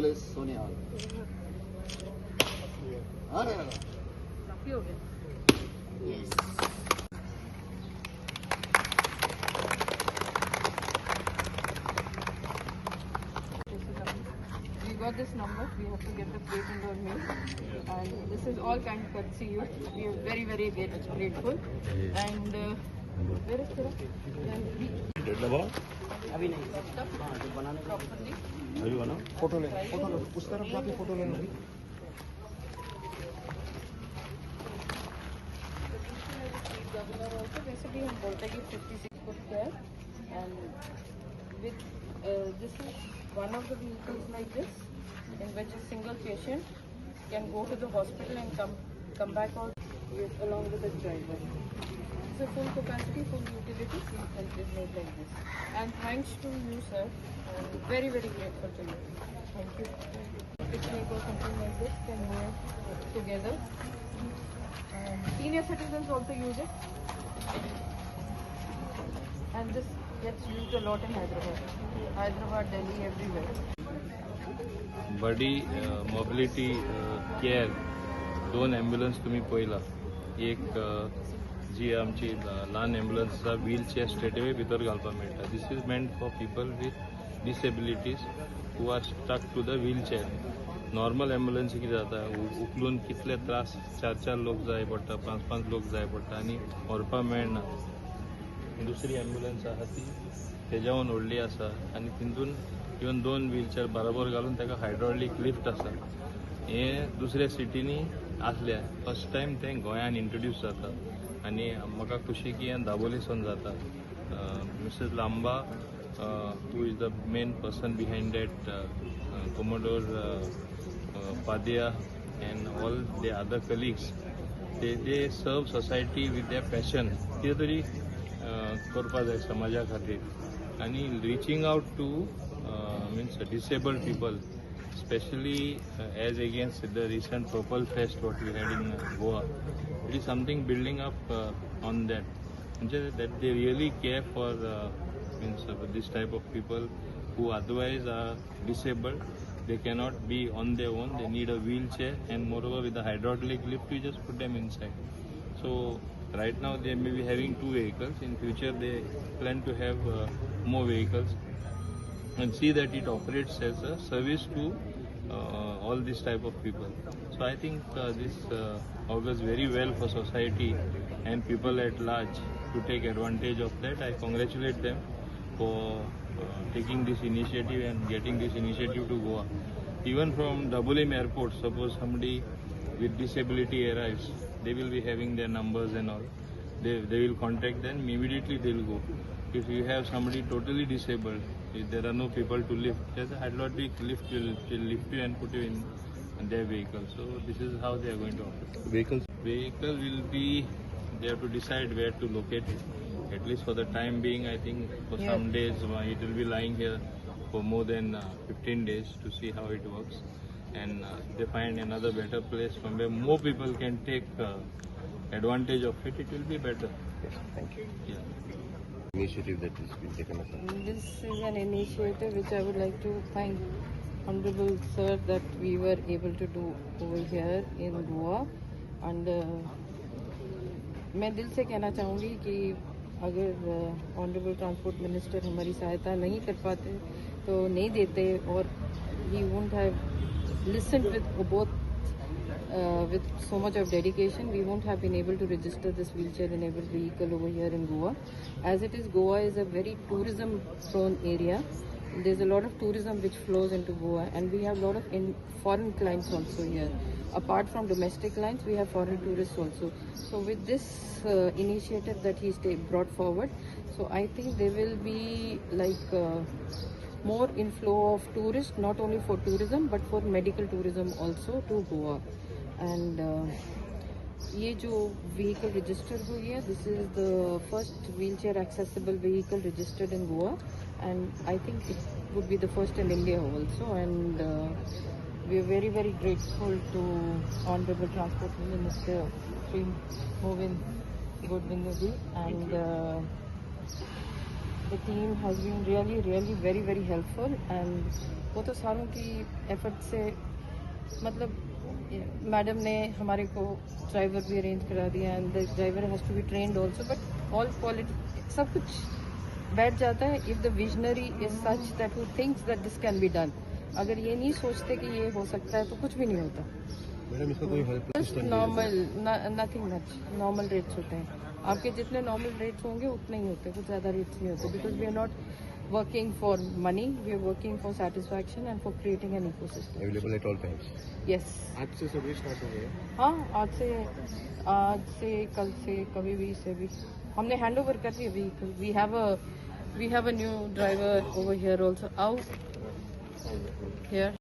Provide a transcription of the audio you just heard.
Police Sonial. अरे काफी हो गया। yes. We got this number. We have to get the plate in our mail, and this is all kind of courtesy you. We are very grateful. And where is Tira? अभी नहीं बनाने का Properly. अभी बना photo ले उस तरफ जाके फोटो ले लो Governor also basically हम बोलते हैं कि 56 foot square, and with this is one of the vehicles like this in which a single patient can go to the hospital and come back out along with the driver. It's a full capacity, full utility, and it is made like this. And thanks to you, sir, I'm very grateful to you. Thank you. Picnic or something like this can move together. And senior citizens also use it. And this gets used a lot in Hyderabad, Delhi, everywhere. Body mobility care 2 ambulance तुम्ही पळयला एक जी आमची ल्हान ambulance आसा wheelchair स्ट्रेटअवे भितर घालपाक मेळटा this is meant for people with disabilities who are stuck to the wheelchair normal ambulance कितें जाता उखलून कितले त्रास 4 लोक जाय पडटा 5 लोक जाय पडटा आनी व्हरपाक मेळना दुसरी ॲम्ब्युलन्स आसा ती तेज्याहून व्हडली आसा आनी तितून इवन 2 व्हीलचेअर बरोबर घालून ताका हायड्रॉलिक लिफ्ट आसा हें दुसऱ्या सिटींनी आसल्या फर्स्ट टायम तें गोंयान इंट्रोड्यूस जाता आनी म्हाका खुशी की हें दाबोलेसून जाता Mrs Lamba who is the main person behind that commodore Padia and all the other colleagues they serve society with their passion कितें तरी करपा जाय समाजा खातीर आनी reaching out to means disabled people, especially as against the recent Purple Fest what we had in Goa. It is something building up on that. That they really care for this type of people who otherwise are disabled. They cannot be on their own. They need a wheelchair, and moreover with the hydraulic lift, we just put them inside. So right now they may be having 2 vehicles. In future they plan to have more vehicles. And see that it operates as a service to all these type of people. So I think this augurs very well for society and people at large to take advantage of that. I congratulate them for taking this initiative and getting this initiative to Goa. Even from Dabolim Airport, suppose somebody with disability arrives, they will be having their numbers and all. They will contact them, immediately they will go. If you have somebody totally disabled, if there are no people to lift, there's a hydraulic lift will lift you and put you in their vehicle. So this is how they are going to operate. Vehicle will be, they have to decide where to locate it. At least for the time being, I think for some days it will be lying here for more than 15 days to see how it works. And if they find another better place from where more people can take advantage of it, it will be better. Yes, thank you. Yeah. Initiative that is being taken up. This is an initiative which I would like to thank Honorable Sir that we were able to do over here in Goa. And मैं दिल से कहना चाहूँगी कि अगर honourable transport minister हमारी सहायता नहीं कर पाते तो नहीं देते और he won't have listened with so much of dedication, we won't have been able to register this wheelchair enabled vehicle over here in Goa. As it is, Goa is a very tourism prone area. There's a lot of tourism which flows into Goa, and we have a lot of foreign clients also here. Apart from domestic clients, we have foreign tourists also. So with this initiative that he's brought forward, so I think there will be like more inflow of tourists, not only for tourism but for medical tourism also to Goa. And ये जो vehicle registered हुई है, this is the first wheelchair accessible vehicle registered in Goa, and I think it would be the first in India also. And we are very grateful to Honorable Transport Minister Shri Movin Godvingaji, and the team has been really very helpful, and वो तो सारों की effort से, मतलब madam ने हमारे को driver भी अरेंज करा दिया and the driver has to be trained also, but all quality सब कुछ बैठ जाता है if the visionary is such that who thinks that this can be done. अगर ये नहीं सोचते कि ये हो सकता है तो कुछ भी नहीं होता। मैडम इसका कोई help just normal, nothing much, normal rates होते हैं। आपके जितने नॉर्मल रेट्स होंगे उतने ही होते हैं, कुछ ज़्यादा रेट्स नहीं होते, because we are not working for money, we are working for satisfaction and for creating an ecosystem. Available at all times. Yes, आज से सर्विस स्टार्ट हो गया। हाँ, आज से कल से कभी भी से भी हमने हैंड ओवर कर दिया vehicle. We have a new driver over here also. Out here